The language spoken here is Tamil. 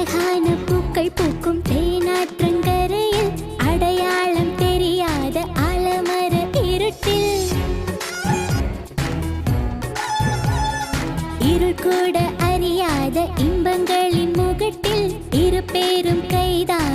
அழகான பூக்கள் பூக்கும் தேனாற்றங்கரையில் அடையாளம் தெரியாத ஆலமர இருட்டில் இருள் கூட அறியாத இன்பங்களின் முகட்டில் இரு பேரும் கைதான்